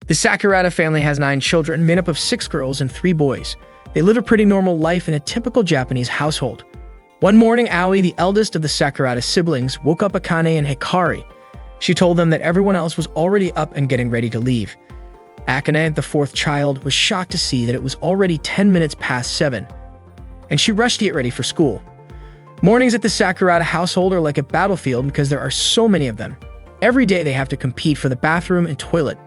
The Sakurada family has 9 children, made up of 6 girls and 3 boys. They live a pretty normal life in a typical Japanese household. One morning, Aoi, the eldest of the Sakurada siblings, woke up Akane and Hikari. She told them that everyone else was already up and getting ready to leave. Akane, the 4th child, was shocked to see that it was already 10 minutes past 7, and she rushed to get ready for school. Mornings at the Sakurada household are like a battlefield because there are so many of them. Every day they have to compete for the bathroom and toilet.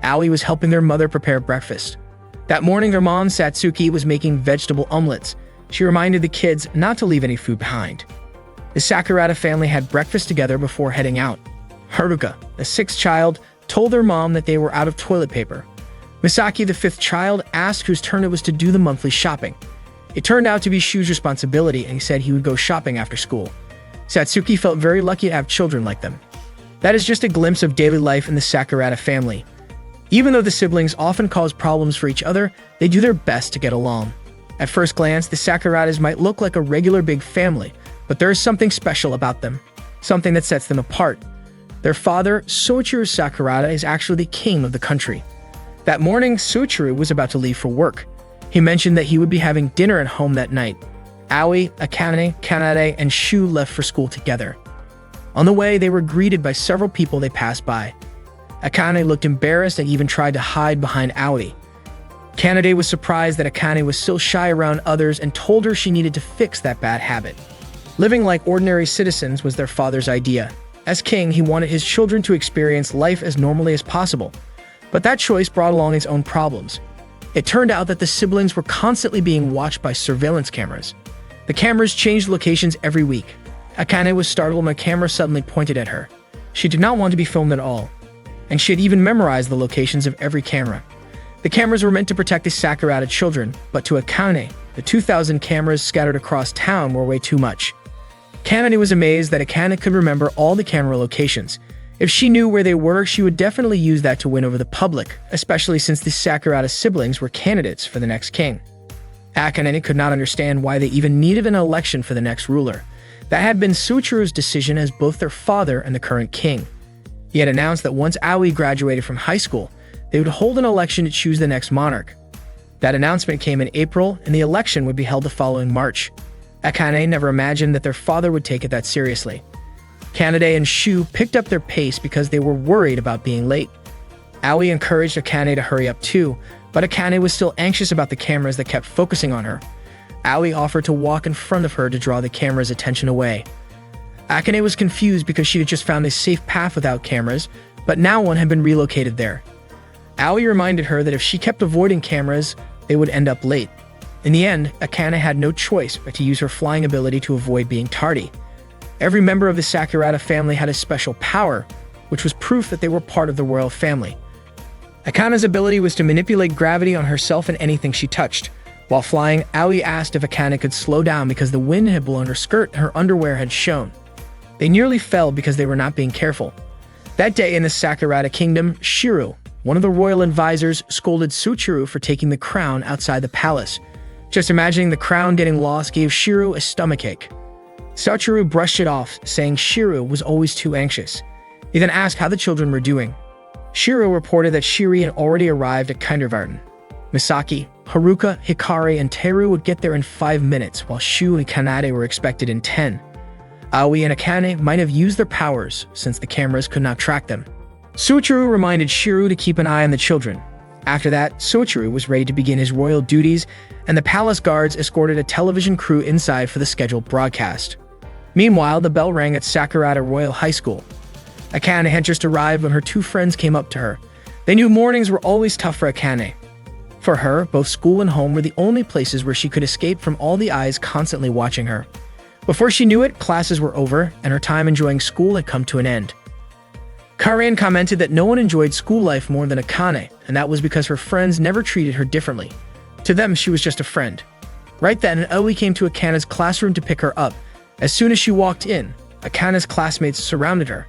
Aoi was helping their mother prepare breakfast. That morning, their mom, Satsuki, was making vegetable omelets. She reminded the kids not to leave any food behind. The Sakurada family had breakfast together before heading out. Haruka, the 6th child, told their mom that they were out of toilet paper. Misaki, the 5th child, asked whose turn it was to do the monthly shopping. It turned out to be Shu's responsibility, and he said he would go shopping after school. Satsuki felt very lucky to have children like them. That is just a glimpse of daily life in the Sakurada family. Even though the siblings often cause problems for each other, they do their best to get along. At first glance, the Sakuradas might look like a regular big family, but there is something special about them, something that sets them apart. Their father, Soichiro Sakurada, is actually the king of the country. That morning, Soichiro was about to leave for work. He mentioned that he would be having dinner at home that night. Aoi, Akane, Kanade, and Shu left for school together. On the way, they were greeted by several people they passed by. Akane looked embarrassed and even tried to hide behind Aoi. Kanade was surprised that Akane was still shy around others and told her she needed to fix that bad habit. Living like ordinary citizens was their father's idea. As king, he wanted his children to experience life as normally as possible. But that choice brought along its own problems. It turned out that the siblings were constantly being watched by surveillance cameras. The cameras changed locations every week. Akane was startled when a camera suddenly pointed at her. She did not want to be filmed at all, and she had even memorized the locations of every camera. The cameras were meant to protect the Sakurada children, but to Akane, the 2,000 cameras scattered across town were way too much. Kanade was amazed that Akane could remember all the camera locations. If she knew where they were, she would definitely use that to win over the public, especially since the Sakurada siblings were candidates for the next king. Akane could not understand why they even needed an election for the next ruler. That had been Soichiro's decision as both their father and the current king. He had announced that once Aoi graduated from high school, they would hold an election to choose the next monarch. That announcement came in April, and the election would be held the following March. Akane never imagined that their father would take it that seriously. Kanade and Shu picked up their pace because they were worried about being late. Aoi encouraged Akane to hurry up too, but Akane was still anxious about the cameras that kept focusing on her. Aoi offered to walk in front of her to draw the camera's attention away. Akane was confused because she had just found a safe path without cameras, but now one had been relocated there. Aoi reminded her that if she kept avoiding cameras, they would end up late. In the end, Akane had no choice but to use her flying ability to avoid being tardy. Every member of the Sakurada family had a special power, which was proof that they were part of the royal family. Akane's ability was to manipulate gravity on herself and anything she touched. While flying, Aoi asked if Akane could slow down because the wind had blown her skirt and her underwear had shown. They nearly fell because they were not being careful. That day in the Sakurada kingdom, Shiro, one of the royal advisors, scolded Soichiro for taking the crown outside the palace. Just imagining the crown getting lost gave Shiro a stomachache. Soichiro brushed it off, saying Shiro was always too anxious. He then asked how the children were doing. Shiro reported that Shiri had already arrived at kindergarten. Misaki, Haruka, Hikari, and Teru would get there in 5 minutes, while Shu and Kanade were expected in 10. Aoi and Akane might have used their powers, since the cameras could not track them. Soichiro reminded Shiro to keep an eye on the children. After that, Soichiro was ready to begin his royal duties, and the palace guards escorted a television crew inside for the scheduled broadcast. Meanwhile, the bell rang at Sakurada Royal High School. Akane had just arrived when her 2 friends came up to her. They knew mornings were always tough for Akane. For her, both school and home were the only places where she could escape from all the eyes constantly watching her. Before she knew it, classes were over, and her time enjoying school had come to an end. Karen commented that no one enjoyed school life more than Akane, and that was because her friends never treated her differently. To them, she was just a friend. Right then, Aoi came to Akane's classroom to pick her up. As soon as she walked in, Akane's classmates surrounded her.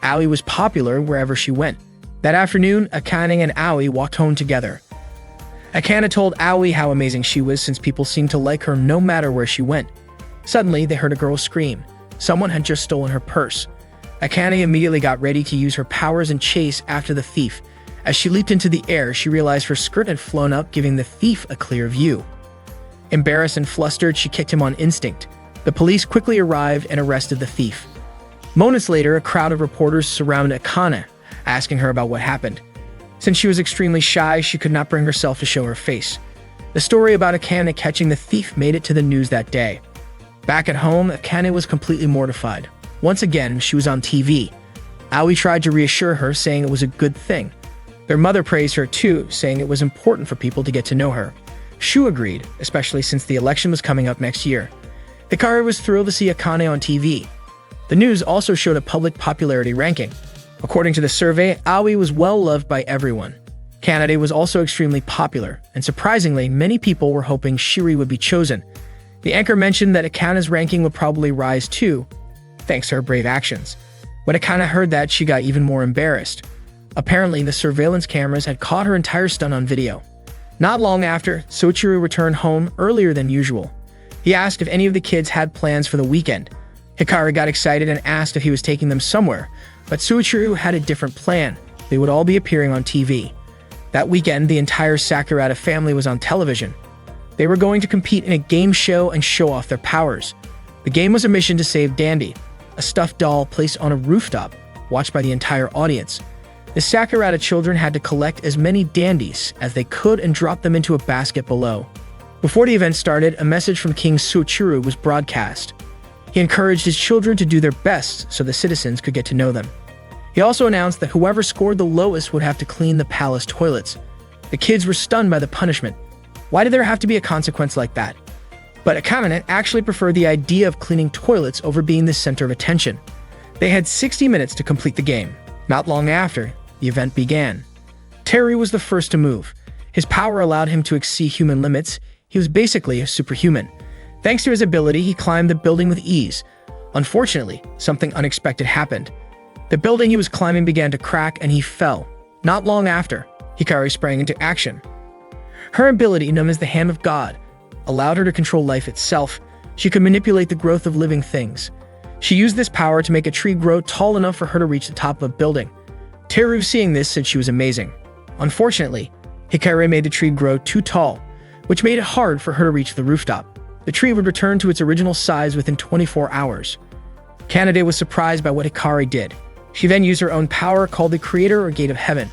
Aoi was popular wherever she went. That afternoon, Akane and Aoi walked home together. Akane told Aoi how amazing she was since people seemed to like her no matter where she went. Suddenly, they heard a girl scream. Someone had just stolen her purse. Akane immediately got ready to use her powers and chase after the thief. As she leaped into the air, she realized her skirt had flown up, giving the thief a clear view. Embarrassed and flustered, she kicked him on instinct. The police quickly arrived and arrested the thief. Moments later, a crowd of reporters surrounded Akane, asking her about what happened. Since she was extremely shy, she could not bring herself to show her face. The story about Akane catching the thief made it to the news that day. Back at home, Akane was completely mortified. Once again, she was on TV. Aoi tried to reassure her, saying it was a good thing. Their mother praised her too, saying it was important for people to get to know her. Shu agreed, especially since the election was coming up next year. Hikari was thrilled to see Akane on TV. The news also showed a public popularity ranking. According to the survey, Aoi was well loved by everyone. Kanade was also extremely popular, and surprisingly, many people were hoping Shiri would be chosen. The anchor mentioned that Akane's ranking would probably rise too, thanks to her brave actions. When Akane heard that, she got even more embarrassed. Apparently, the surveillance cameras had caught her entire stunt on video. Not long after, Soichiro returned home earlier than usual. He asked if any of the kids had plans for the weekend. Hikari got excited and asked if he was taking them somewhere, but Soichiro had a different plan. They would all be appearing on TV. That weekend, the entire Sakurada family was on television. They were going to compete in a game show and show off their powers. The game was a mission to save Dandy, a stuffed doll placed on a rooftop, watched by the entire audience. The Sakurada children had to collect as many dandies as they could and drop them into a basket below. Before the event started, a message from King Soichiro was broadcast. He encouraged his children to do their best so the citizens could get to know them. He also announced that whoever scored the lowest would have to clean the palace toilets. The kids were stunned by the punishment. Why did there have to be a consequence like that? But Akane actually preferred the idea of cleaning toilets over being the center of attention. They had 60 minutes to complete the game. Not long after, the event began. Terry was the first to move. His power allowed him to exceed human limits. He was basically a superhuman. Thanks to his ability, he climbed the building with ease. Unfortunately, something unexpected happened. The building he was climbing began to crack and he fell. Not long after, Hikari sprang into action. Her ability, known as the Hand of God, allowed her to control life itself. She could manipulate the growth of living things. She used this power to make a tree grow tall enough for her to reach the top of a building. Teru, seeing this, said she was amazing. Unfortunately, Hikari made the tree grow too tall, which made it hard for her to reach the rooftop. The tree would return to its original size within 24 hours. Kanade was surprised by what Hikari did. She then used her own power called the Creator or Gate of Heaven.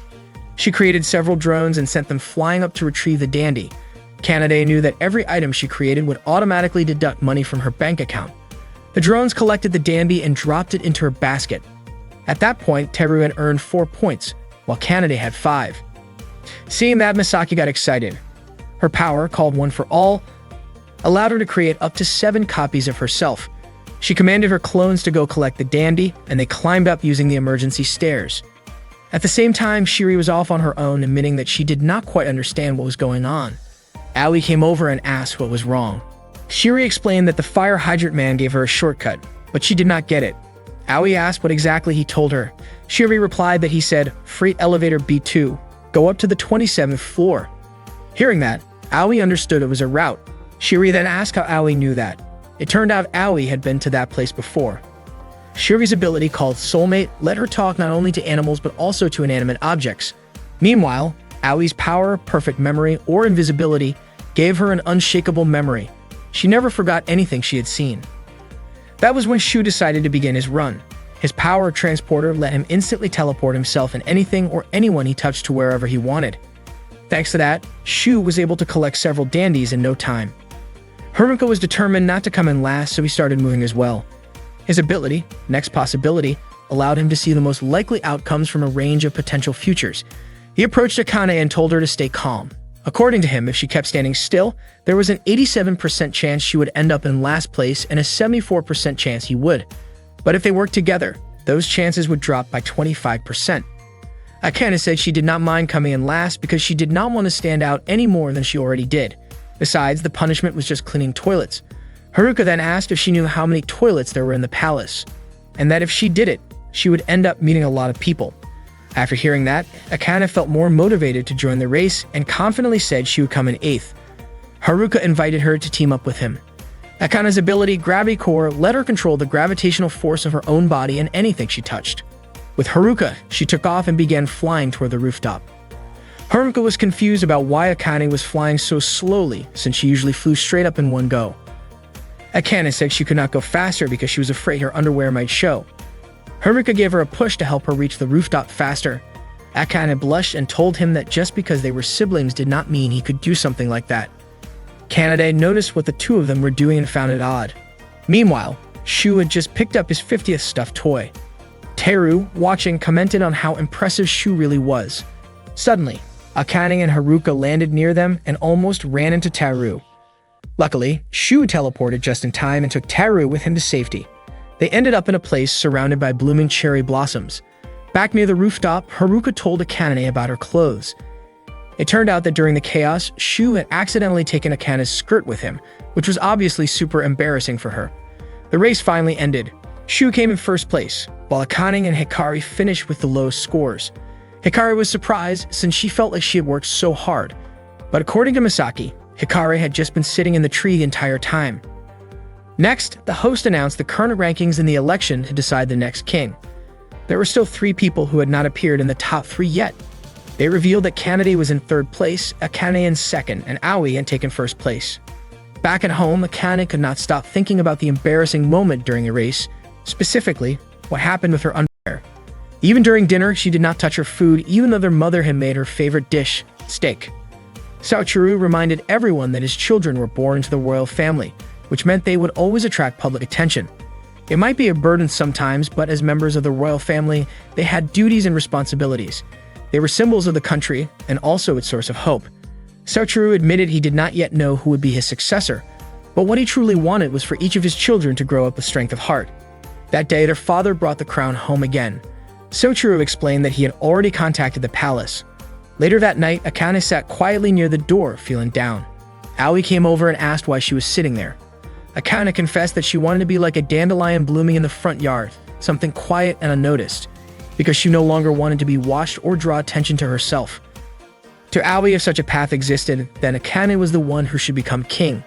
She created several drones and sent them flying up to retrieve the dandy. Kanade knew that every item she created would automatically deduct money from her bank account. The drones collected the dandy and dropped it into her basket. At that point, Teru had earned 4 points, while Kanade had 5. Seeing that, Misaki got excited. Her power, called One for All, allowed her to create up to 7 copies of herself. She commanded her clones to go collect the dandy, and they climbed up using the emergency stairs. At the same time, Shiri was off on her own, admitting that she did not quite understand what was going on. Aoi came over and asked what was wrong. Shiri explained that the fire hydrant man gave her a shortcut, but she did not get it. Aoi asked what exactly he told her. Shiri replied that he said, "Freight elevator B2, go up to the 27th floor." Hearing that, Aoi understood it was a route. Shiri then asked how Aoi knew that. It turned out Aoi had been to that place before. Shiri's ability, called Soulmate, let her talk not only to animals but also to inanimate objects. Meanwhile, Aoi's power, perfect memory, or invisibility gave her an unshakable memory. She never forgot anything she had seen. That was when Shu decided to begin his run. His power transporter let him instantly teleport himself and anything or anyone he touched to wherever he wanted. Thanks to that, Shu was able to collect several dandies in no time. Haruka was determined not to come in last, so he started moving as well. His ability, Next Possibility, allowed him to see the most likely outcomes from a range of potential futures. He approached Akane and told her to stay calm. According to him, if she kept standing still, there was an 87% chance she would end up in last place and a 74% chance he would. But if they worked together, those chances would drop by 25%. Akane said she did not mind coming in last because she did not want to stand out any more than she already did. Besides, the punishment was just cleaning toilets. Haruka then asked if she knew how many toilets there were in the palace, and that if she did it, she would end up meeting a lot of people. After hearing that, Akane felt more motivated to join the race and confidently said she would come in 8th. Haruka invited her to team up with him. Akane's ability, Gravity Core, let her control the gravitational force of her own body and anything she touched. With Haruka, she took off and began flying toward the rooftop. Haruka was confused about why Akane was flying so slowly, since she usually flew straight up in one go. Akane said she could not go faster because she was afraid her underwear might show. Haruka gave her a push to help her reach the rooftop faster. Akane blushed and told him that just because they were siblings did not mean he could do something like that. Kanade noticed what the two of them were doing and found it odd. Meanwhile, Shu had just picked up his 50th stuffed toy. Teru, watching, commented on how impressive Shu really was. Suddenly, Akane and Haruka landed near them and almost ran into Teru. Luckily, Shu teleported just in time and took Teru with him to safety. They ended up in a place surrounded by blooming cherry blossoms. Back near the rooftop, Haruka told Akane about her clothes. It turned out that during the chaos, Shu had accidentally taken Akane's skirt with him, which was obviously super embarrassing for her. The race finally ended. Shu came in first place, while Akane and Hikari finished with the lowest scores. Hikari was surprised since she felt like she had worked so hard. But according to Misaki, Hikari had just been sitting in the tree the entire time. Next, the host announced the current rankings in the election to decide the next king. There were still 3 people who had not appeared in the top 3 yet. They revealed that Kanade was in 3rd place, Akane in 2nd, and Aoi had taken 1st place. Back at home, Akane could not stop thinking about the embarrassing moment during the race, specifically, what happened with her underwear. Even during dinner, she did not touch her food, even though their mother had made her favorite dish, steak. Saochuru reminded everyone that his children were born into the royal family, which meant they would always attract public attention. It might be a burden sometimes, but as members of the royal family, they had duties and responsibilities. They were symbols of the country, and also its source of hope. Saochuru admitted he did not yet know who would be his successor, but what he truly wanted was for each of his children to grow up with strength of heart. That day, their father brought the crown home again. Saochuru explained that he had already contacted the palace. Later that night, Akane sat quietly near the door, feeling down. Aoi came over and asked why she was sitting there. Akane confessed that she wanted to be like a dandelion blooming in the front yard, something quiet and unnoticed, because she no longer wanted to be watched or draw attention to herself. To Aoi, if such a path existed, then Akane was the one who should become king.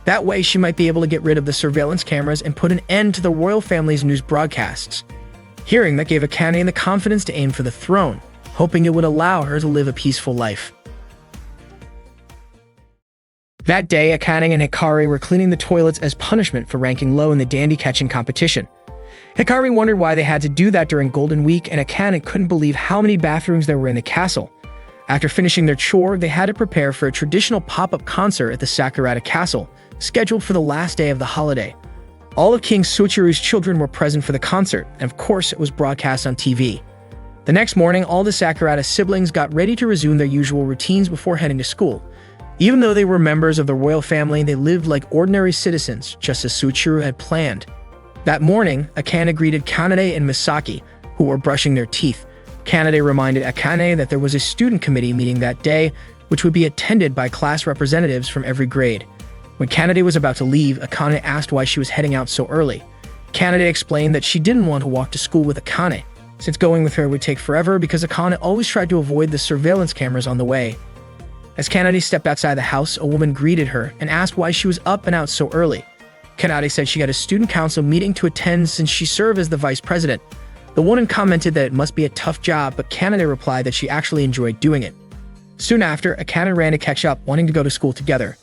That way, she might be able to get rid of the surveillance cameras and put an end to the royal family's news broadcasts. Hearing that gave Akane the confidence to aim for the throne, hoping it would allow her to live a peaceful life. That day, Akane and Hikari were cleaning the toilets as punishment for ranking low in the dandy catching competition. Hikari wondered why they had to do that during Golden Week, and Akane couldn't believe how many bathrooms there were in the castle. After finishing their chore, they had to prepare for a traditional pop-up concert at the Sakurada Castle, scheduled for the last day of the holiday. All of King Soichiru's children were present for the concert, and of course it was broadcast on TV. The next morning, all the Sakurada siblings got ready to resume their usual routines before heading to school. Even though they were members of the royal family, they lived like ordinary citizens, just as Soichiru had planned. That morning, Akane greeted Kanade and Misaki, who were brushing their teeth. Kanade reminded Akane that there was a student committee meeting that day, which would be attended by class representatives from every grade. When Kanade was about to leave, Akane asked why she was heading out so early. Kanade explained that she didn't want to walk to school with Akane, since going with her would take forever because Akane always tried to avoid the surveillance cameras on the way. As Kanade stepped outside the house, a woman greeted her and asked why she was up and out so early. Kanade said she had a student council meeting to attend since she served as the vice president. The woman commented that it must be a tough job, but Kanade replied that she actually enjoyed doing it. Soon after, Akane ran to catch up, wanting to go to school together.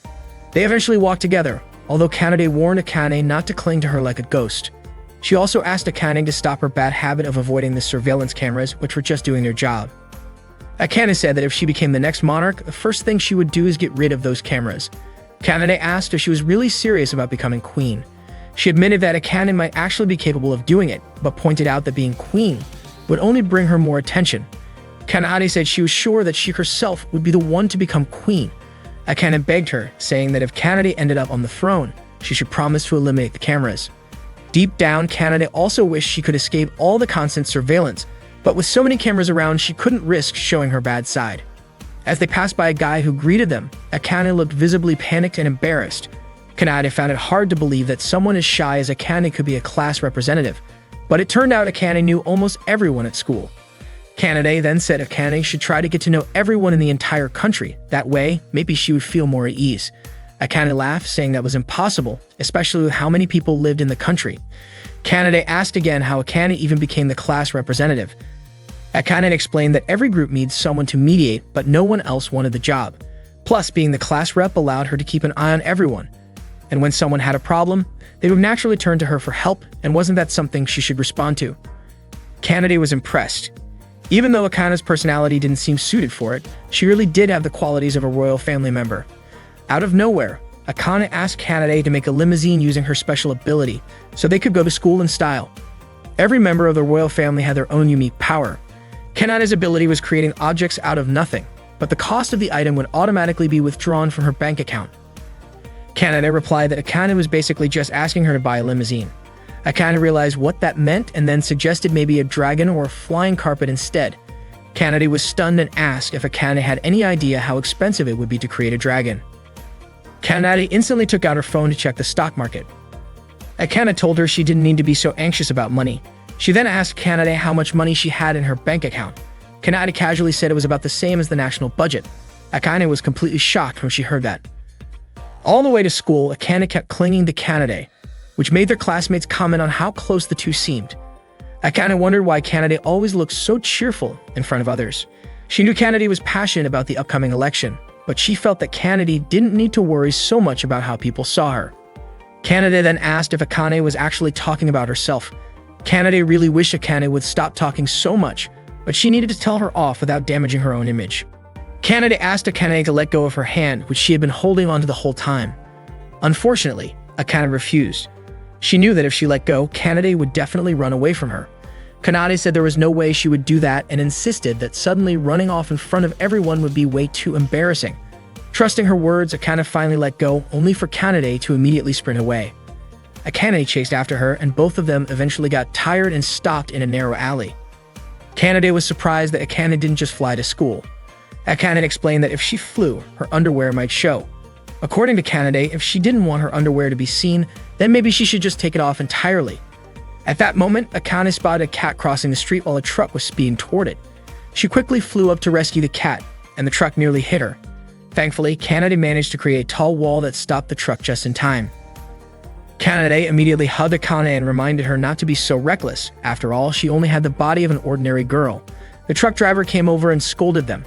They eventually walked together, although Kanade warned Akane not to cling to her like a ghost. She also asked Akane to stop her bad habit of avoiding the surveillance cameras, which were just doing their job. Akane said that if she became the next monarch, the first thing she would do is get rid of those cameras. Kanade asked if she was really serious about becoming queen. She admitted that Akane might actually be capable of doing it, but pointed out that being queen would only bring her more attention. Kanade said she was sure that she herself would be the one to become queen. Akane begged her, saying that if Kanade ended up on the throne, she should promise to eliminate the cameras. Deep down, Kanade also wished she could escape all the constant surveillance, but with so many cameras around, she couldn't risk showing her bad side. As they passed by a guy who greeted them, Akane looked visibly panicked and embarrassed. Kanade found it hard to believe that someone as shy as Akane could be a class representative, but it turned out Akane knew almost everyone at school. Kanade then said Akane should try to get to know everyone in the entire country. That way, maybe she would feel more at ease. Akane laughed, saying that was impossible, especially with how many people lived in the country. Kanade asked again how Akane even became the class representative. Akane explained that every group needs someone to mediate, but no one else wanted the job. Plus, being the class rep allowed her to keep an eye on everyone. And when someone had a problem, they would naturally turn to her for help, and wasn't that something she should respond to? Kanade was impressed. Even though Akane's personality didn't seem suited for it, she really did have the qualities of a royal family member. Out of nowhere, Akane asked Kanade to make a limousine using her special ability, so they could go to school in style. Every member of the royal family had their own unique power. Kanade's ability was creating objects out of nothing, but the cost of the item would automatically be withdrawn from her bank account. Kanade replied that Akane was basically just asking her to buy a limousine. Akane realized what that meant and then suggested maybe a dragon or a flying carpet instead. Kanade was stunned and asked if Akane had any idea how expensive it would be to create a dragon. Kanade instantly took out her phone to check the stock market. Akane told her she didn't need to be so anxious about money. She then asked Kanade how much money she had in her bank account. Kanade casually said it was about the same as the national budget. Akane was completely shocked when she heard that. All the way to school, Akane kept clinging to Kanade, which made their classmates comment on how close the two seemed. Akane wondered why Kanade always looked so cheerful in front of others. She knew Kanade was passionate about the upcoming election, but she felt that Kanade didn't need to worry so much about how people saw her. Kanade then asked if Akane was actually talking about herself. Kanade really wished Akane would stop talking so much, but she needed to tell her off without damaging her own image. Kanade asked Akane to let go of her hand, which she had been holding onto the whole time. Unfortunately, Akane refused. She knew that if she let go, Kanade would definitely run away from her. Kanade said there was no way she would do that and insisted that suddenly running off in front of everyone would be way too embarrassing. Trusting her words, Akane finally let go, only for Kanade to immediately sprint away. Akane chased after her, and both of them eventually got tired and stopped in a narrow alley. Kanade was surprised that Akane didn't just fly to school. Akane explained that if she flew, her underwear might show. According to Kanade, if she didn't want her underwear to be seen, then maybe she should just take it off entirely. At that moment, Akane spotted a cat crossing the street while a truck was speeding toward it. She quickly flew up to rescue the cat, and the truck nearly hit her. Thankfully, Kanade managed to create a tall wall that stopped the truck just in time. Kanade immediately hugged Akane and reminded her not to be so reckless. After all, she only had the body of an ordinary girl. The truck driver came over and scolded them.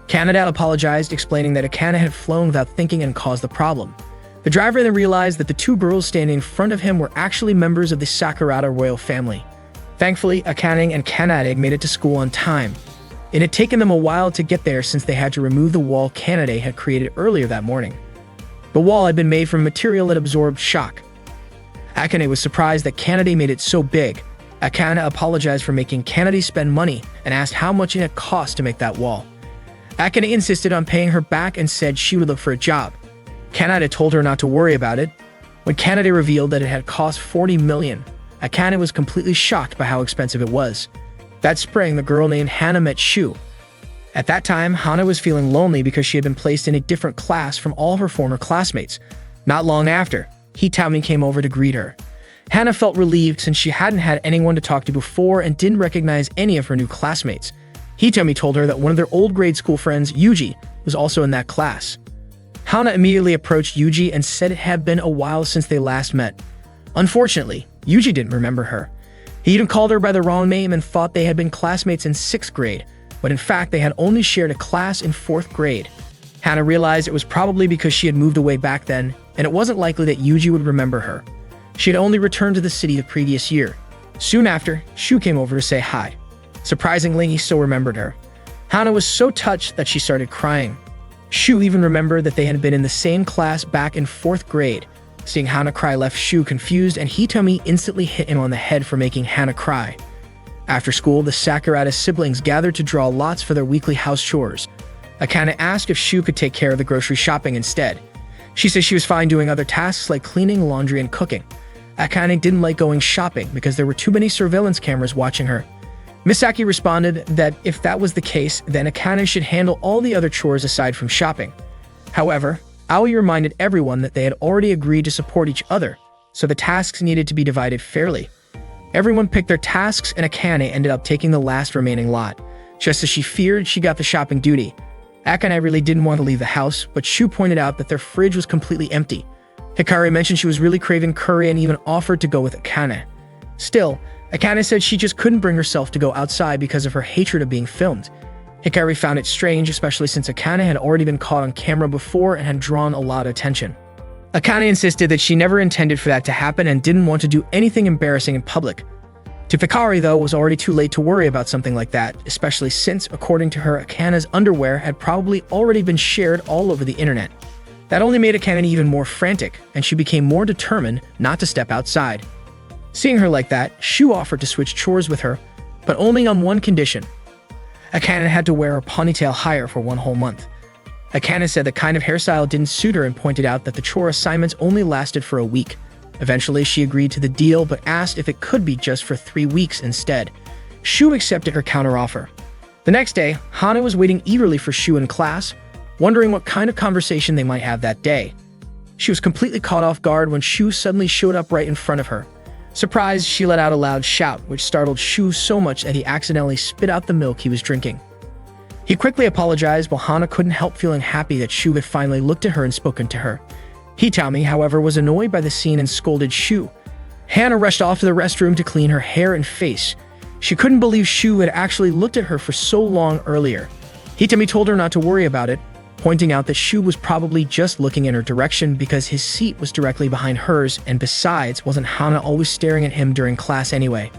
Kanade apologized, explaining that Akane had flown without thinking and caused the problem. The driver then realized that the two girls standing in front of him were actually members of the Sakurada royal family. Thankfully, Akane and Kanade made it to school on time. It had taken them a while to get there since they had to remove the wall Kanade had created earlier that morning. The wall had been made from material that absorbed shock. Akane was surprised that Kanade made it so big. Akane apologized for making Kanade spend money and asked how much it had cost to make that wall. Akane insisted on paying her back and said she would look for a job. Kanade told her not to worry about it. When Kanade revealed that it had cost 40 million, Akane was completely shocked by how expensive it was. That spring, the girl named Hana met Shu. At that time, Hana was feeling lonely because she had been placed in a different class from all of her former classmates. Not long after, Hitami came over to greet her. Hana felt relieved since she hadn't had anyone to talk to before and didn't recognize any of her new classmates. Hitami told her that one of their old grade school friends, Yuji, was also in that class. Hana immediately approached Yuji and said it had been a while since they last met. Unfortunately, Yuji didn't remember her. He even called her by the wrong name and thought they had been classmates in 6th grade, but in fact they had only shared a class in 4th grade. Hana realized it was probably because she had moved away back then, and it wasn't likely that Yuji would remember her. She had only returned to the city the previous year. Soon after, Shu came over to say hi. Surprisingly, he still remembered her. Hana was so touched that she started crying. Shu even remembered that they had been in the same class back in 4th grade. Seeing Hana cry left Shu confused, and Hitami instantly hit him on the head for making Hana cry. After school, the Sakurada siblings gathered to draw lots for their weekly house chores. Akane asked if Shu could take care of the grocery shopping instead. She said she was fine doing other tasks like cleaning, laundry, and cooking. Akane didn't like going shopping because there were too many surveillance cameras watching her. Misaki responded that if that was the case, then Akane should handle all the other chores aside from shopping. However, Aoi reminded everyone that they had already agreed to support each other, so the tasks needed to be divided fairly. Everyone picked their tasks, and Akane ended up taking the last remaining lot. Just as she feared, she got the shopping duty. Akane really didn't want to leave the house, but Shu pointed out that their fridge was completely empty. Hikari mentioned she was really craving curry and even offered to go with Akane. Still, Akane said she just couldn't bring herself to go outside because of her hatred of being filmed. Hikari found it strange, especially since Akane had already been caught on camera before and had drawn a lot of attention. Akane insisted that she never intended for that to happen and didn't want to do anything embarrassing in public. To Hikari, though, it was already too late to worry about something like that, especially since, according to her, Akane's underwear had probably already been shared all over the internet. That only made Akane even more frantic, and she became more determined not to step outside. Seeing her like that, Shu offered to switch chores with her, but only on one condition. Akane had to wear her ponytail higher for 1 whole month. Akane said the kind of hairstyle didn't suit her and pointed out that the chore assignments only lasted for a week. Eventually, she agreed to the deal but asked if it could be just for 3 weeks instead. Shu accepted her counteroffer. The next day, Hana was waiting eagerly for Shu in class, wondering what kind of conversation they might have that day. She was completely caught off guard when Shu suddenly showed up right in front of her. Surprised, she let out a loud shout, which startled Shu so much that he accidentally spit out the milk he was drinking. He quickly apologized, while Hana couldn't help feeling happy that Shu had finally looked at her and spoken to her. Hitami, however, was annoyed by the scene and scolded Shu. Hana rushed off to the restroom to clean her hair and face. She couldn't believe Shu had actually looked at her for so long earlier. Hitami told her not to worry about it, pointing out that Shu was probably just looking in her direction because his seat was directly behind hers, and besides, wasn't Hana always staring at him during class anyway?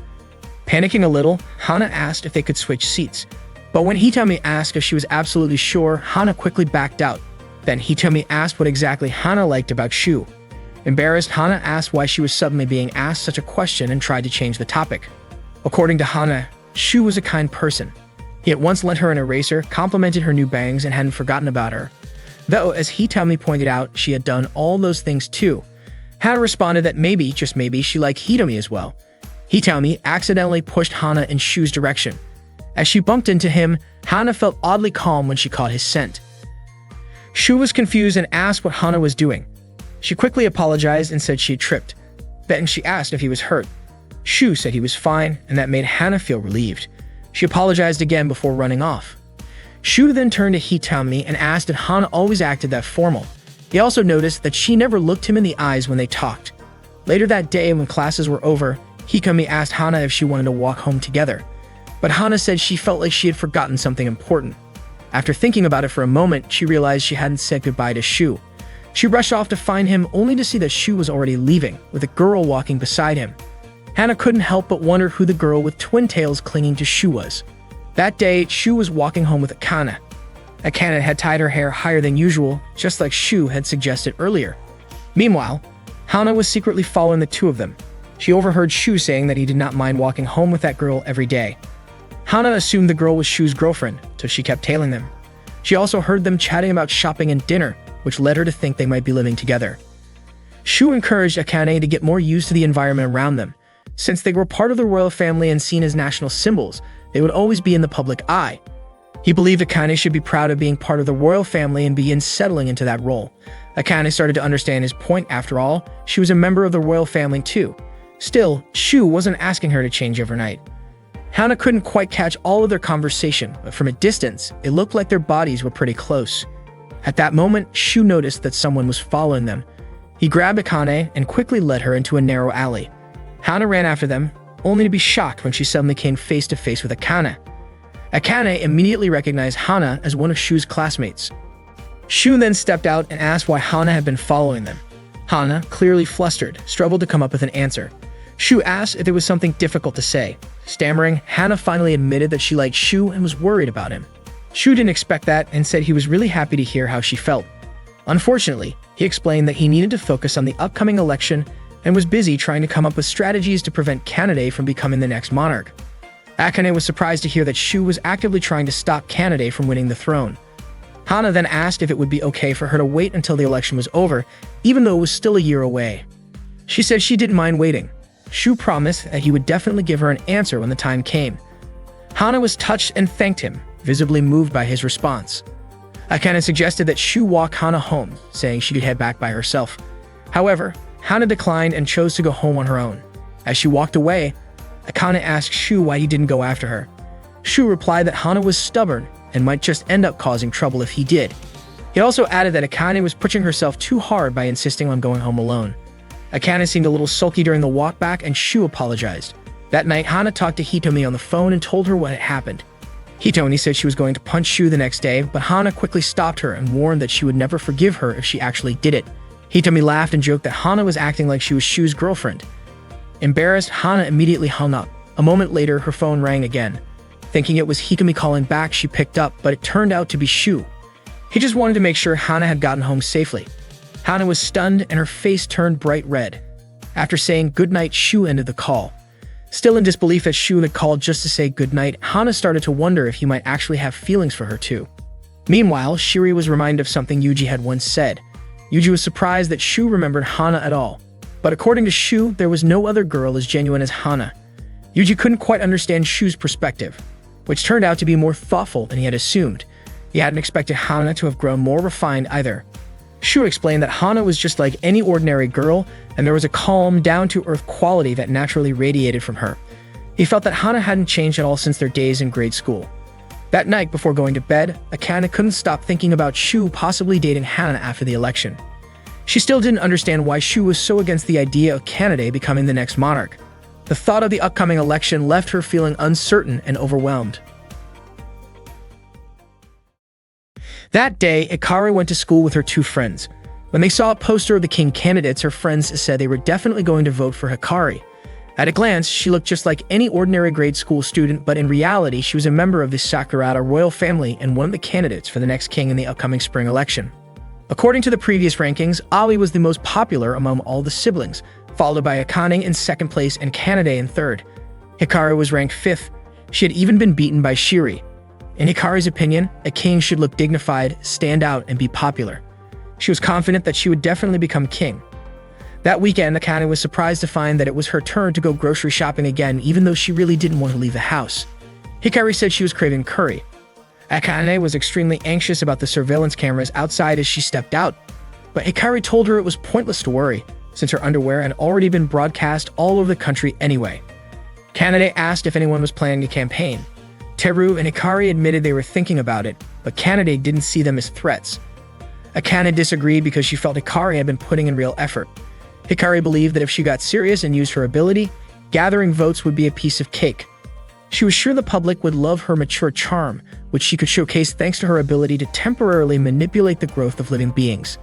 Panicking a little, Hana asked if they could switch seats. But when Hitami asked if she was absolutely sure, Hana quickly backed out. Then Hitami asked what exactly Hana liked about Shu. Embarrassed, Hana asked why she was suddenly being asked such a question and tried to change the topic. According to Hana, Shu was a kind person. He had once lent her an eraser, complimented her new bangs, and hadn't forgotten about her. Though, as Hitami pointed out, she had done all those things too. Hana responded that maybe, just maybe, she liked Hitami as well. Hitami accidentally pushed Hana in Shu's direction. As she bumped into him, Hana felt oddly calm when she caught his scent. Shu was confused and asked what Hana was doing. She quickly apologized and said she had tripped. Then she asked if he was hurt. Shu said he was fine, and that made Hana feel relieved. She apologized again before running off. Shu then turned to Hitami and asked if Hana always acted that formal. He also noticed that she never looked him in the eyes when they talked. Later that day, when classes were over, Hitami asked Hana if she wanted to walk home together. But Hana said she felt like she had forgotten something important. After thinking about it for a moment, she realized she hadn't said goodbye to Shu. She rushed off to find him, only to see that Shu was already leaving, with a girl walking beside him. Hana couldn't help but wonder who the girl with twin tails clinging to Shu was. That day, Shu was walking home with Akane. Akane had tied her hair higher than usual, just like Shu had suggested earlier. Meanwhile, Hana was secretly following the two of them. She overheard Shu saying that he did not mind walking home with that girl every day. Hana assumed the girl was Shu's girlfriend, so she kept tailing them. She also heard them chatting about shopping and dinner, which led her to think they might be living together. Shu encouraged Akane to get more used to the environment around them. Since they were part of the royal family and seen as national symbols, they would always be in the public eye. He believed Akane should be proud of being part of the royal family and begin settling into that role. Akane started to understand his point. After all, she was a member of the royal family too. Still, Shu wasn't asking her to change overnight. Hana couldn't quite catch all of their conversation, but from a distance, it looked like their bodies were pretty close. At that moment, Shu noticed that someone was following them. He grabbed Akane and quickly led her into a narrow alley. Hana ran after them, only to be shocked when she suddenly came face to face with Akane. Akane immediately recognized Hana as one of Shu's classmates. Shu then stepped out and asked why Hana had been following them. Hana, clearly flustered, struggled to come up with an answer. Shu asked if there was something difficult to say. Stammering, Hana finally admitted that she liked Shu and was worried about him. Shu didn't expect that and said he was really happy to hear how she felt. Unfortunately, he explained that he needed to focus on the upcoming election and was busy trying to come up with strategies to prevent Kanade from becoming the next monarch. Akane was surprised to hear that Shu was actively trying to stop Kanade from winning the throne. Hana then asked if it would be okay for her to wait until the election was over, even though it was still a year away. She said she didn't mind waiting. Shu promised that he would definitely give her an answer when the time came. Hana was touched and thanked him, visibly moved by his response. Akane suggested that Shu walk Hana home, saying she could head back by herself. However, Hana declined and chose to go home on her own. As she walked away, Akane asked Shu why he didn't go after her. Shu replied that Hana was stubborn and might just end up causing trouble if he did. He also added that Akane was pushing herself too hard by insisting on going home alone. Akane seemed a little sulky during the walk back and Shu apologized. That night, Hana talked to Hitomi on the phone and told her what had happened. Hitomi said she was going to punch Shu the next day, but Hana quickly stopped her and warned that she would never forgive her if she actually did it. Hitomi laughed and joked that Hana was acting like she was Shu's girlfriend. Embarrassed, Hana immediately hung up. A moment later, her phone rang again. Thinking it was Hitomi calling back, she picked up, but it turned out to be Shu. He just wanted to make sure Hana had gotten home safely. Hana was stunned and her face turned bright red. After saying goodnight, Shu ended the call. Still in disbelief that Shu had called just to say goodnight, Hana started to wonder if he might actually have feelings for her too. Meanwhile, Shiri was reminded of something Yuji had once said. Yuji was surprised that Shu remembered Hana at all. But according to Shu, there was no other girl as genuine as Hana. Yuji couldn't quite understand Shu's perspective, which turned out to be more thoughtful than he had assumed. He hadn't expected Hana to have grown more refined either. Shu explained that Hana was just like any ordinary girl, and there was a calm, down-to-earth quality that naturally radiated from her. He felt that Hana hadn't changed at all since their days in grade school. That night, before going to bed, Akane couldn't stop thinking about Shu possibly dating Hana after the election. She still didn't understand why Shu was so against the idea of Kanade becoming the next monarch. The thought of the upcoming election left her feeling uncertain and overwhelmed. That day, Ikari went to school with her two friends. When they saw a poster of the king candidates, her friends said they were definitely going to vote for Hikari. At a glance, she looked just like any ordinary grade school student, but in reality, she was a member of the Sakurada royal family and one of the candidates for the next king in the upcoming spring election. According to the previous rankings, Aoi was the most popular among all the siblings, followed by Akane in second place and Kanade in third. Hikari was ranked fifth. She had even been beaten by Shiri. In Hikari's opinion, a king should look dignified, stand out, and be popular. She was confident that she would definitely become king. That weekend, Akane was surprised to find that it was her turn to go grocery shopping again, even though she really didn't want to leave the house. Hikari said she was craving curry. Akane was extremely anxious about the surveillance cameras outside as she stepped out, but Hikari told her it was pointless to worry, since her underwear had already been broadcast all over the country anyway. Kanade asked if anyone was planning a campaign. Teru and Hikari admitted they were thinking about it, but Kanade didn't see them as threats. Akane disagreed because she felt Hikari had been putting in real effort. Hikari believed that if she got serious and used her ability, gathering votes would be a piece of cake. She was sure the public would love her mature charm, which she could showcase thanks to her ability to temporarily manipulate the growth of living beings.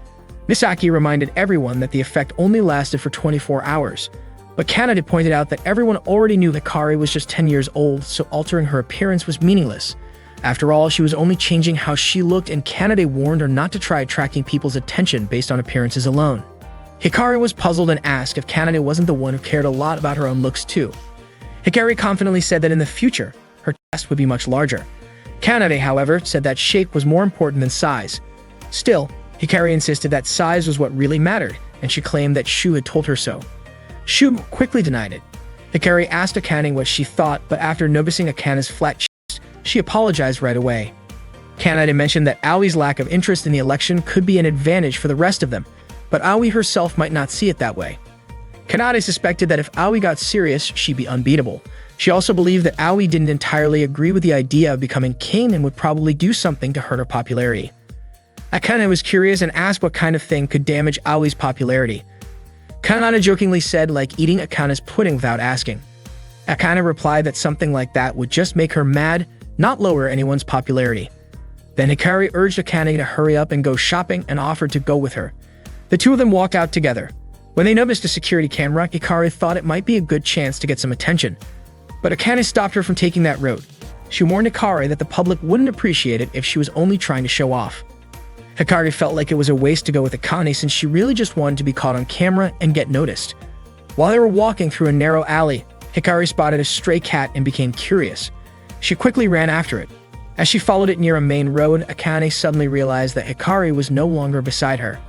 Misaki reminded everyone that the effect only lasted for 24 hours. But Kanade pointed out that everyone already knew Hikari was just 10 years old, so altering her appearance was meaningless. After all, she was only changing how she looked, and Kanade warned her not to try attracting people's attention based on appearances alone. Hikari was puzzled and asked if Kanade wasn't the one who cared a lot about her own looks too. Hikari confidently said that in the future, her chest would be much larger. Kanade, however, said that shape was more important than size. Still, Hikari insisted that size was what really mattered, and she claimed that Shu had told her so. Shu quickly denied it. Hikari asked Akane what she thought, but after noticing Akane's flat chest, she apologized right away. Kanade mentioned that Aoi's lack of interest in the election could be an advantage for the rest of them, but Aoi herself might not see it that way. Kanade suspected that if Aoi got serious, she'd be unbeatable. She also believed that Aoi didn't entirely agree with the idea of becoming king and would probably do something to hurt her popularity. Akane was curious and asked what kind of thing could damage Aoi's popularity. Kanade jokingly said like eating Akane's pudding without asking. Akane replied that something like that would just make her mad, not lower anyone's popularity. Then Hikari urged Akane to hurry up and go shopping and offered to go with her. The two of them walked out together. When they noticed a security camera, Hikari thought it might be a good chance to get some attention. But Akane stopped her from taking that route. She warned Hikari that the public wouldn't appreciate it if she was only trying to show off. Hikari felt like it was a waste to go with Akane since she really just wanted to be caught on camera and get noticed. While they were walking through a narrow alley, Hikari spotted a stray cat and became curious. She quickly ran after it. As she followed it near a main road, Akane suddenly realized that Hikari was no longer beside her.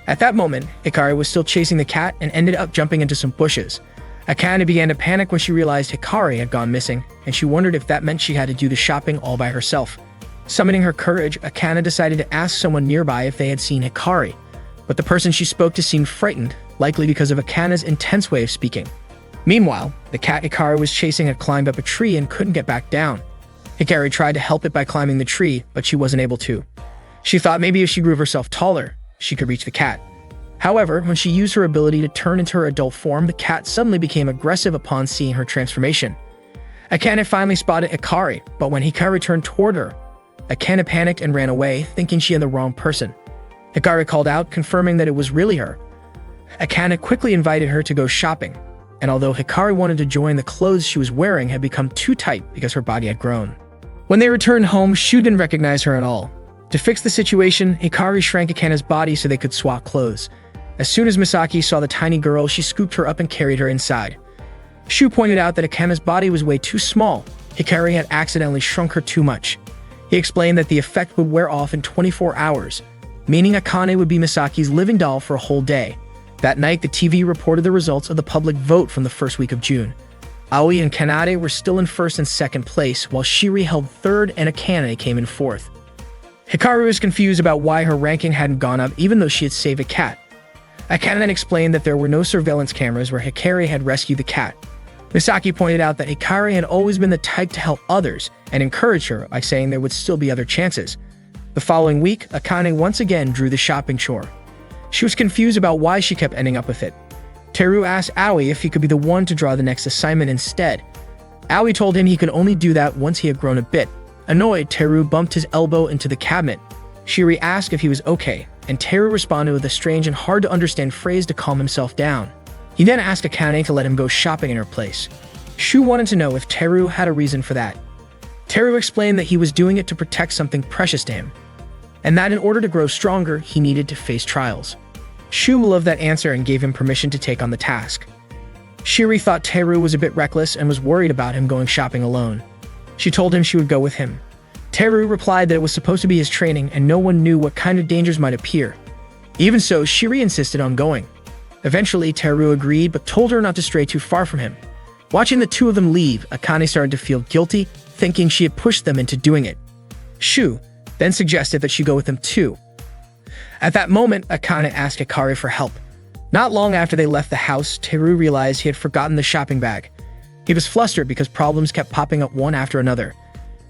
At that moment, Hikari was still chasing the cat and ended up jumping into some bushes. Akane began to panic when she realized Hikari had gone missing, and she wondered if that meant she had to do the shopping all by herself. Summoning her courage, Akane decided to ask someone nearby if they had seen Hikari, but the person she spoke to seemed frightened, likely because of Akane's intense way of speaking. Meanwhile, the cat Hikari was chasing had climbed up a tree and couldn't get back down. Hikari tried to help it by climbing the tree, but she wasn't able to. She thought maybe if she grew herself taller, she could reach the cat. However, when she used her ability to turn into her adult form, the cat suddenly became aggressive upon seeing her transformation. Akane finally spotted Hikari, but when Hikari turned toward her, Akane panicked and ran away, thinking she had the wrong person. Hikari called out, confirming that it was really her. Akane quickly invited her to go shopping, and although Hikari wanted to join, the clothes she was wearing had become too tight because her body had grown. When they returned home, Shu didn't recognize her at all. To fix the situation, Hikari shrank Akane's body so they could swap clothes. As soon as Misaki saw the tiny girl, she scooped her up and carried her inside. Shu pointed out that Akane's body was way too small. Hikari had accidentally shrunk her too much. He explained that the effect would wear off in 24 hours, meaning Akane would be Misaki's living doll for a whole day. That night, the TV reported the results of the public vote from the first week of June. Aoi and Kanade were still in first and second place, while Shiri held third and Akane came in fourth. Hikaru was confused about why her ranking hadn't gone up even though she had saved a cat. Akane then explained that there were no surveillance cameras where Hikari had rescued the cat. Misaki pointed out that Hikari had always been the type to help others and encouraged her by saying there would still be other chances. The following week, Akane once again drew the shopping chore. She was confused about why she kept ending up with it. Teru asked Aoi if he could be the one to draw the next assignment instead. Aoi told him he could only do that once he had grown a bit. Annoyed, Teru bumped his elbow into the cabinet. Shiri asked if he was okay, and Teru responded with a strange and hard-to-understand phrase to calm himself down. He then asked Akane to let him go shopping in her place. Shu wanted to know if Teru had a reason for that. Teru explained that he was doing it to protect something precious to him, and that in order to grow stronger, he needed to face trials. Shu loved that answer and gave him permission to take on the task. Shiri thought Teru was a bit reckless and was worried about him going shopping alone. She told him she would go with him. Teru replied that it was supposed to be his training and no one knew what kind of dangers might appear. Even so, Shiri insisted on going. Eventually, Teru agreed but told her not to stray too far from him. Watching the two of them leave, Akane started to feel guilty, thinking she had pushed them into doing it. Shu then suggested that she go with them too. At that moment, Akane asked Hikari for help. Not long after they left the house, Teru realized he had forgotten the shopping bag. He was flustered because problems kept popping up one after another.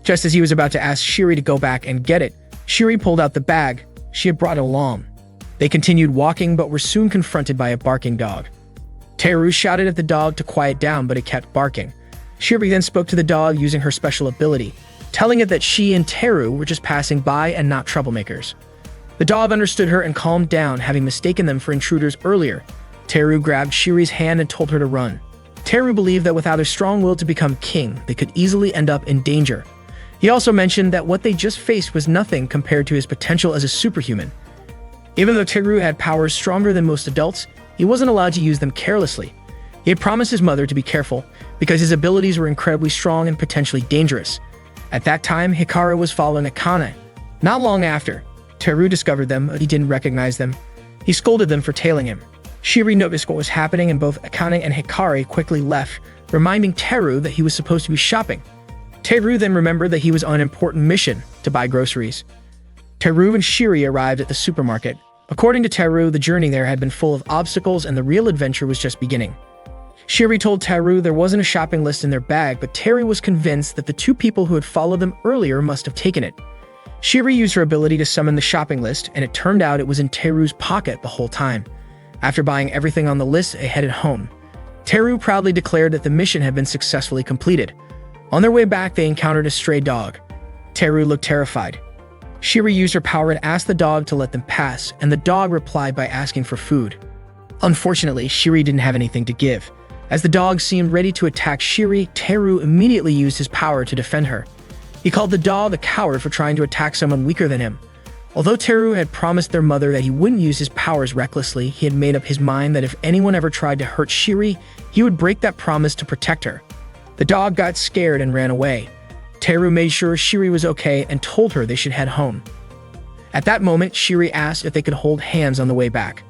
Just as he was about to ask Shiri to go back and get it, Shiri pulled out the bag she had brought along. They continued walking but were soon confronted by a barking dog. Teru shouted at the dog to quiet down, but it kept barking. Shiri then spoke to the dog using her special ability, telling it that she and Teru were just passing by and not troublemakers. The dog understood her and calmed down, having mistaken them for intruders earlier. Teru grabbed Shiri's hand and told her to run. Teru believed that without a strong will to become king, they could easily end up in danger. He also mentioned that what they just faced was nothing compared to his potential as a superhuman. Even though Teru had powers stronger than most adults, he wasn't allowed to use them carelessly. He had promised his mother to be careful because his abilities were incredibly strong and potentially dangerous. At that time, Hikari was following Akane. Not long after, Teru discovered them, but he didn't recognize them. He scolded them for tailing him. Shiri noticed what was happening and both Akane and Hikari quickly left, reminding Teru that he was supposed to be shopping. Teru then remembered that he was on an important mission to buy groceries. Teru and Shiri arrived at the supermarket. According to Teru, the journey there had been full of obstacles and the real adventure was just beginning. Shiri told Teru there wasn't a shopping list in their bag, but Teru was convinced that the two people who had followed them earlier must have taken it. Shiri used her ability to summon the shopping list, and it turned out it was in Teru's pocket the whole time. After buying everything on the list, they headed home. Teru proudly declared that the mission had been successfully completed. On their way back, they encountered a stray dog. Teru looked terrified. Shiri used her power and asked the dog to let them pass, and the dog replied by asking for food. Unfortunately, Shiri didn't have anything to give. As the dog seemed ready to attack Shiri, Teru immediately used his power to defend her. He called the dog a coward for trying to attack someone weaker than him. Although Teru had promised their mother that he wouldn't use his powers recklessly, he had made up his mind that if anyone ever tried to hurt Shiri, he would break that promise to protect her. The dog got scared and ran away. Teru made sure Shiri was okay and told her they should head home. At that moment, Shiri asked if they could hold hands on the way back.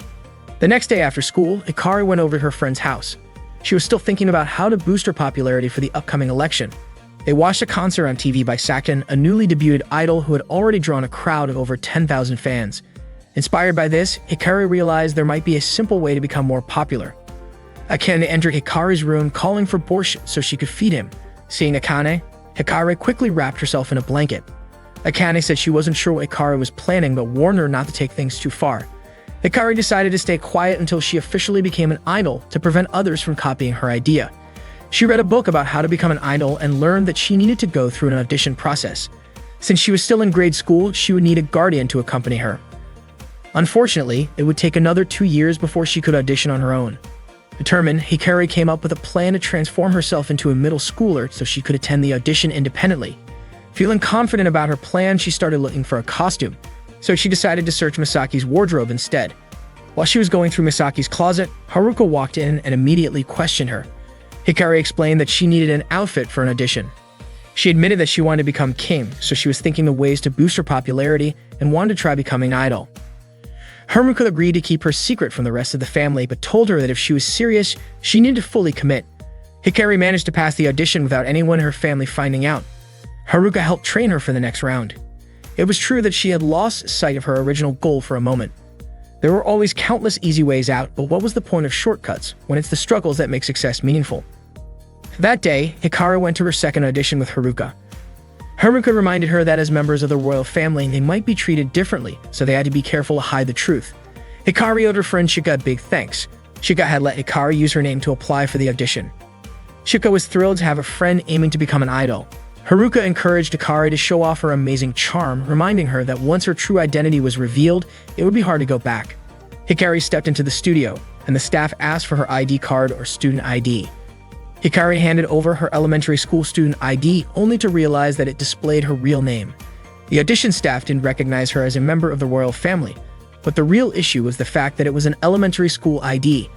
The next day after school, Hikari went over to her friend's house. She was still thinking about how to boost her popularity for the upcoming election. They watched a concert on TV by Sakten, a newly debuted idol who had already drawn a crowd of over 10,000 fans. Inspired by this, Hikari realized there might be a simple way to become more popular. Akane entered Hikari's room calling for borscht so she could feed him. Seeing Akane, Hikari quickly wrapped herself in a blanket. Akane said she wasn't sure what Hikari was planning but warned her not to take things too far. Hikari decided to stay quiet until she officially became an idol to prevent others from copying her idea. She read a book about how to become an idol and learned that she needed to go through an audition process. Since she was still in grade school, she would need a guardian to accompany her. Unfortunately, it would take another 2 years before she could audition on her own. Determined, Hikari came up with a plan to transform herself into a middle schooler so she could attend the audition independently. Feeling confident about her plan, she started looking for a costume, so she decided to search Misaki's wardrobe instead. While she was going through Misaki's closet, Haruka walked in and immediately questioned her. Hikari explained that she needed an outfit for an audition. She admitted that she wanted to become king, so she was thinking of ways to boost her popularity and wanted to try becoming an idol. Haruka agreed to keep her secret from the rest of the family, but told her that if she was serious, she needed to fully commit. Hikari managed to pass the audition without anyone in her family finding out. Haruka helped train her for the next round. It was true that she had lost sight of her original goal for a moment. There were always countless easy ways out, but what was the point of shortcuts when it's the struggles that make success meaningful? That day, Hikari went to her second audition with Haruka. Haruka reminded her that as members of the royal family, they might be treated differently, so they had to be careful to hide the truth. Hikari owed her friend Shika a big thanks. Shika had let Hikari use her name to apply for the audition. Shika was thrilled to have a friend aiming to become an idol. Haruka encouraged Hikari to show off her amazing charm, reminding her that once her true identity was revealed, it would be hard to go back. Hikari stepped into the studio, and the staff asked for her ID card or student ID. Hikari handed over her elementary school student ID only to realize that it displayed her real name. The audition staff didn't recognize her as a member of the royal family, but the real issue was the fact that it was an elementary school ID.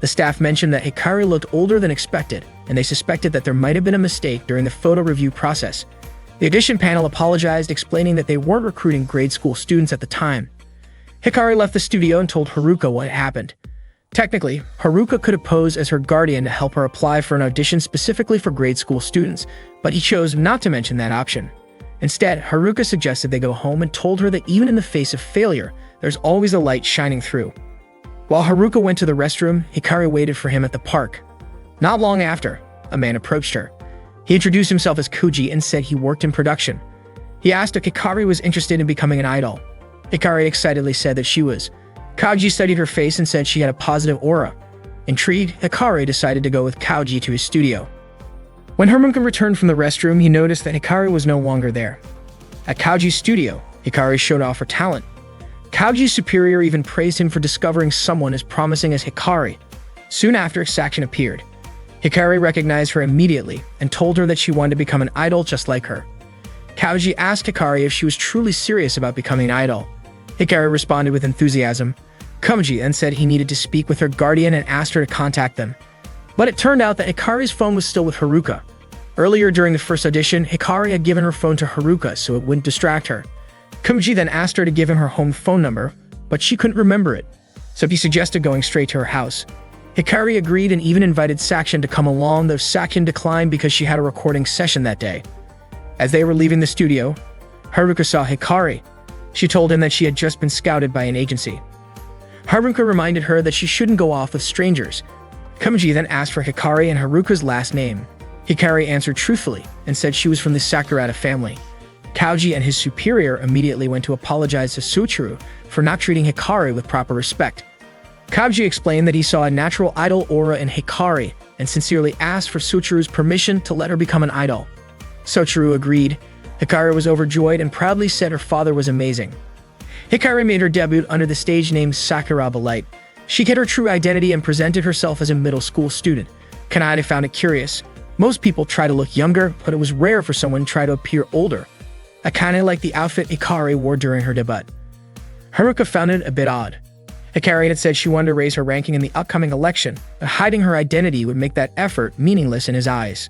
The staff mentioned that Hikari looked older than expected, and they suspected that there might have been a mistake during the photo review process. The audition panel apologized, explaining that they weren't recruiting grade school students at the time. Hikari left the studio and told Haruka what had happened. Technically, Haruka could have posed as her guardian to help her apply for an audition specifically for grade school students, but he chose not to mention that option. Instead, Haruka suggested they go home and told her that even in the face of failure, there's always a light shining through. While Haruka went to the restroom, Hikari waited for him at the park. Not long after, a man approached her. He introduced himself as Kuji and said he worked in production. He asked if Hikari was interested in becoming an idol. Hikari excitedly said that she was. Kauji studied her face and said she had a positive aura. Intrigued, Hikari decided to go with Kauji to his studio. When Haruka returned from the restroom, he noticed that Hikari was no longer there. At Kauji's studio, Hikari showed off her talent. Kauji's superior even praised him for discovering someone as promising as Hikari. Soon after, Sakshin appeared. Hikari recognized her immediately and told her that she wanted to become an idol just like her. Kauji asked Hikari if she was truly serious about becoming an idol. Hikari responded with enthusiasm. Kauji then said he needed to speak with her guardian and asked her to contact them. But it turned out that Hikari's phone was still with Haruka. Earlier during the first audition, Hikari had given her phone to Haruka so it wouldn't distract her. Kauji then asked her to give him her home phone number, but she couldn't remember it, so he suggested going straight to her house. Hikari agreed and even invited Sakshin to come along, though Sakshin declined because she had a recording session that day. As they were leaving the studio, Haruka saw Hikari. She told him that she had just been scouted by an agency. Haruka reminded her that she shouldn't go off with strangers. Kauji then asked for Hikari and Haruka's last name. Hikari answered truthfully and said she was from the Sakurada family. Kauji and his superior immediately went to apologize to Suchiro for not treating Hikari with proper respect. Kauji explained that he saw a natural idol aura in Hikari and sincerely asked for Suchiro's permission to let her become an idol. Suchiro agreed. Hikari was overjoyed and proudly said her father was amazing. Hikari made her debut under the stage name Sakuraba Light. She hid her true identity and presented herself as a middle school student. Kanade found it curious. Most people try to look younger, but it was rare for someone to try to appear older. Akane liked the outfit Hikari wore during her debut. Haruka found it a bit odd. Hikari had said she wanted to raise her ranking in the upcoming election, but hiding her identity would make that effort meaningless in his eyes.